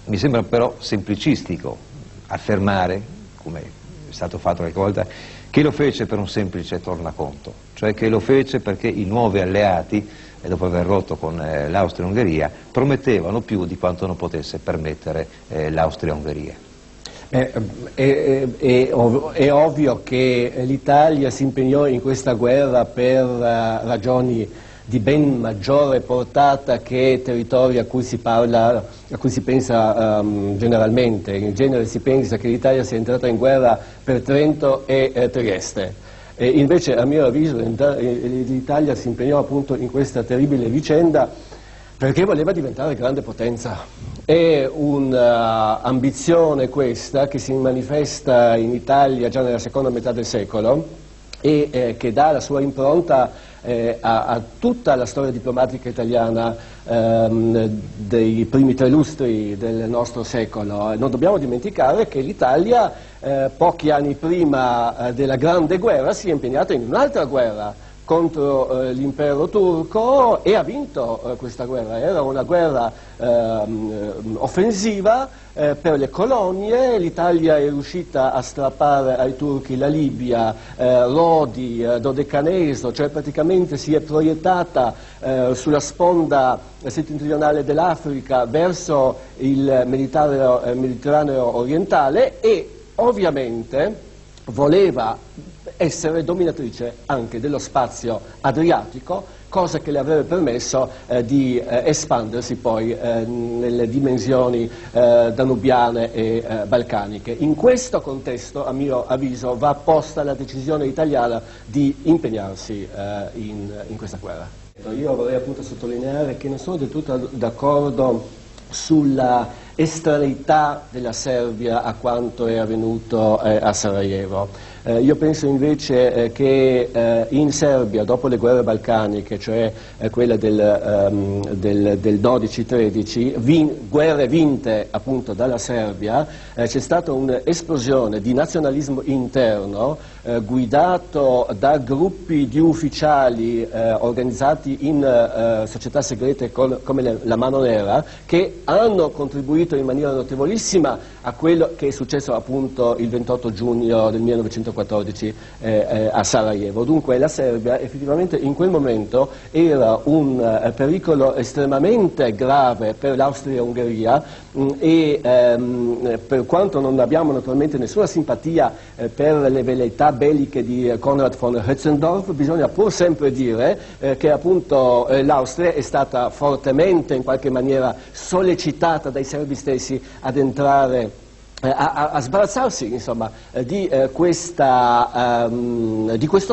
Mi sembra però semplicistico affermare, come è stato fatto qualche volta, che lo fece per un semplice tornaconto, cioè che lo fece perché i nuovi alleati, dopo aver rotto con l'Austria-Ungheria, promettevano più di quanto non potesse permettere l'Austria-Ungheria. È ovvio che l'Italia si impegnò in questa guerra per ragioni di ben maggiore portata che territori a cui si parla, a cui si pensa generalmente. In genere si pensa che l'Italia sia entrata in guerra per Trento e Trieste. Invece, a mio avviso, l'Italia si impegnò appunto in questa terribile vicenda perché voleva diventare grande potenza. È un'ambizione questa che si manifesta in Italia già nella seconda metà del secolo e che dà la sua impronta a tutta la storia diplomatica italiana dei primi 3 lustri del nostro secolo. Non dobbiamo dimenticare che l'Italia pochi anni prima della Grande Guerra si è impegnata in un'altra guerra contro l'impero turco e ha vinto questa guerra. Era una guerra offensiva per le colonie. L'Italia è riuscita a strappare ai turchi la Libia, Lodi, Dodecaneso, cioè praticamente si è proiettata sulla sponda settentrionale dell'Africa verso il Mediterraneo orientale e ovviamente voleva essere dominatrice anche dello spazio adriatico, cosa che le avrebbe permesso di espandersi poi nelle dimensioni danubiane e balcaniche. In questo contesto, a mio avviso, va posta la decisione italiana di impegnarsi in questa guerra. Io vorrei appunto sottolineare che non sono del tutto d'accordo sulla estraneità della Serbia a quanto è avvenuto a Sarajevo. Io penso invece che in Serbia, dopo le guerre balcaniche, cioè quella del 12-13, guerre vinte appunto dalla Serbia, c'è stata un'esplosione di nazionalismo interno guidato da gruppi di ufficiali organizzati in società segrete come la Mano Nera, che hanno contribuito in maniera notevolissima a quello che è successo appunto il 28 giugno del 1914 a Sarajevo. Dunque la Serbia effettivamente in quel momento era un pericolo estremamente grave per l'Austria-Ungheria e per quanto non abbiamo naturalmente nessuna simpatia per le velleità belliche di Konrad von Hötzendorf, bisogna pur sempre dire che appunto l'Austria è stata fortemente in qualche maniera sollecitata dai serbi stessi ad entrare a sbarazzarsi insomma, di questo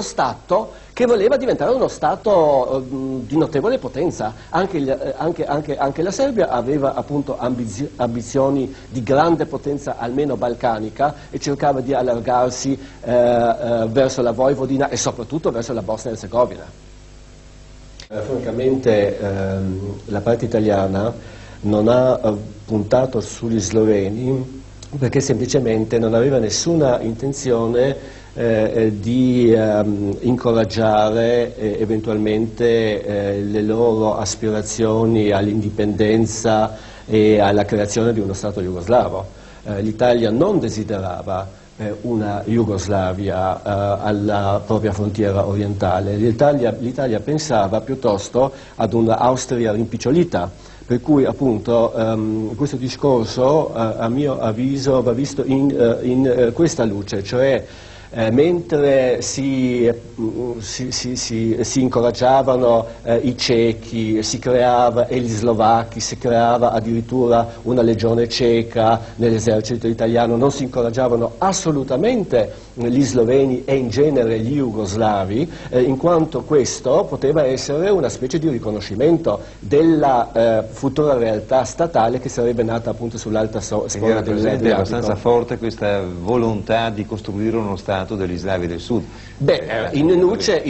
Stato che voleva diventare uno Stato di notevole potenza. Anche la Serbia aveva appunto ambizioni di grande potenza, almeno balcanica, e cercava di allargarsi verso la Vojvodina e soprattutto verso la Bosnia e Erzegovina. Francamente la parte italiana non ha puntato sugli sloveni perché semplicemente non aveva nessuna intenzione di incoraggiare eventualmente le loro aspirazioni all'indipendenza e alla creazione di uno Stato jugoslavo. L'Italia non desiderava una Jugoslavia alla propria frontiera orientale. L'Italia pensava piuttosto ad un'Austria rimpicciolita. Per cui appunto questo discorso a mio avviso va visto in questa luce, cioè mentre si incoraggiavano i cechi e gli slovacchi, si creava addirittura una legione ceca nell'esercito italiano, non si incoraggiavano assolutamente gli sloveni e in genere gli jugoslavi, in quanto questo poteva essere una specie di riconoscimento della futura realtà statale che sarebbe nata appunto sull'alta sponda dell'Adriatico. Era abbastanza forte questa volontà di costruire uno Stato passato degli slavi del sud. Beh, in Nuce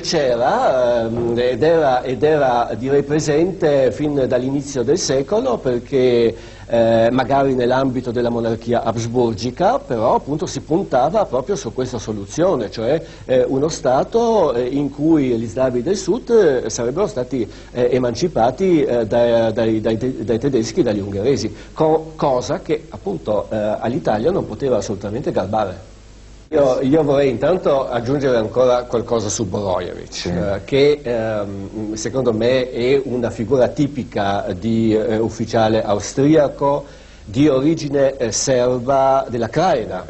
c'era ed era direi presente fin dall'inizio del secolo, perché magari nell'ambito della monarchia asburgica, però appunto si puntava proprio su questa soluzione, cioè uno Stato in cui gli slavi del sud sarebbero stati emancipati dai tedeschi e dagli ungheresi, cosa che appunto all'Italia non poteva assolutamente garbare. Io vorrei intanto aggiungere ancora qualcosa su Borojevic, sì. Che secondo me è una figura tipica di ufficiale austriaco di origine serba della Krajina,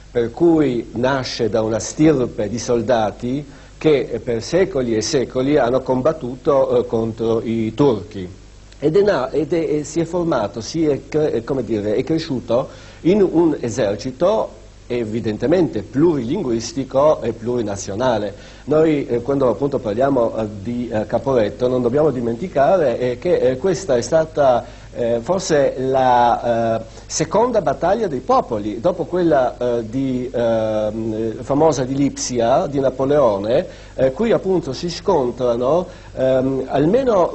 per cui nasce da una stirpe di soldati che per secoli e secoli hanno combattuto contro i turchi ed si è formato, è cresciuto in un esercito evidentemente plurilinguistico e plurinazionale. Noi quando appunto parliamo di Caporetto non dobbiamo dimenticare che questa è stata forse la seconda battaglia dei popoli, dopo quella famosa di Lipsia di Napoleone, qui appunto si scontrano almeno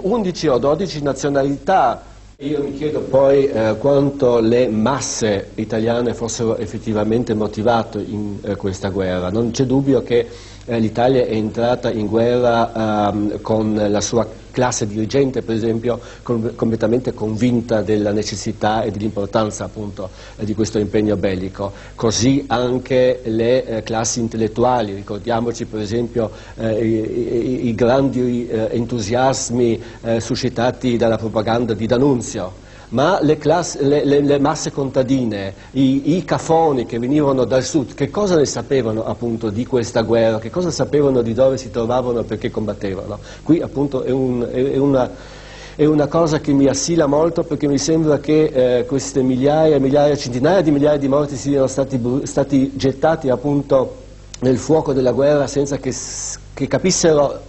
11 o 12 nazionalità. Io mi chiedo poi quanto le masse italiane fossero effettivamente motivate in questa guerra. Non c'è dubbio che l'Italia è entrata in guerra con la sua classe dirigente, per esempio, completamente convinta della necessità e dell'importanza appunto di questo impegno bellico. Così anche le classi intellettuali, ricordiamoci per esempio i grandi entusiasmi suscitati dalla propaganda di D'Annunzio. Ma le masse contadine, i cafoni che venivano dal sud, che cosa ne sapevano appunto di questa guerra, che cosa sapevano di dove si trovavano e perché combattevano? Qui appunto è una cosa che mi assilla molto, perché mi sembra che queste migliaia e migliaia, centinaia di migliaia di morti siano stati gettati appunto nel fuoco della guerra senza che capissero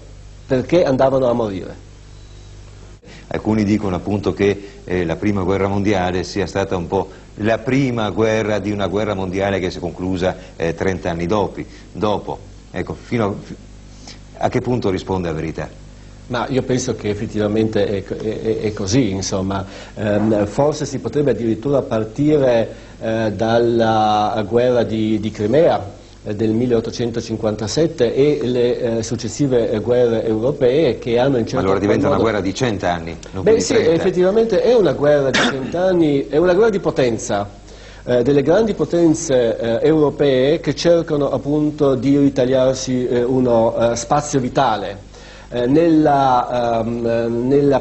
perché andavano a morire. Alcuni dicono appunto che la prima guerra mondiale sia stata un po' la prima guerra di una guerra mondiale che si è conclusa 30 anni dopo. Ecco, a che punto risponde la verità? Ma io penso che effettivamente è così, insomma. Forse si potrebbe addirittura partire dalla guerra di Crimea del 1857 e le successive guerre europee che hanno in certo allora diventa modo... una guerra di 100 anni, non Beh di sì, 30. effettivamente è una guerra di 100 anni, è una guerra di potenza, delle grandi potenze europee che cercano appunto di ritagliarsi uno spazio vitale nella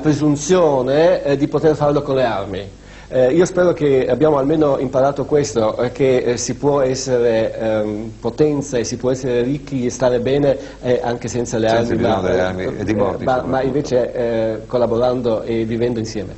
presunzione di poter farlo con le armi. Io spero che abbiamo almeno imparato questo, che si può essere potenza e si può essere ricchi e stare bene anche senza le armi, Senza bisogno delle armi e di morti, ma invece collaborando e vivendo insieme.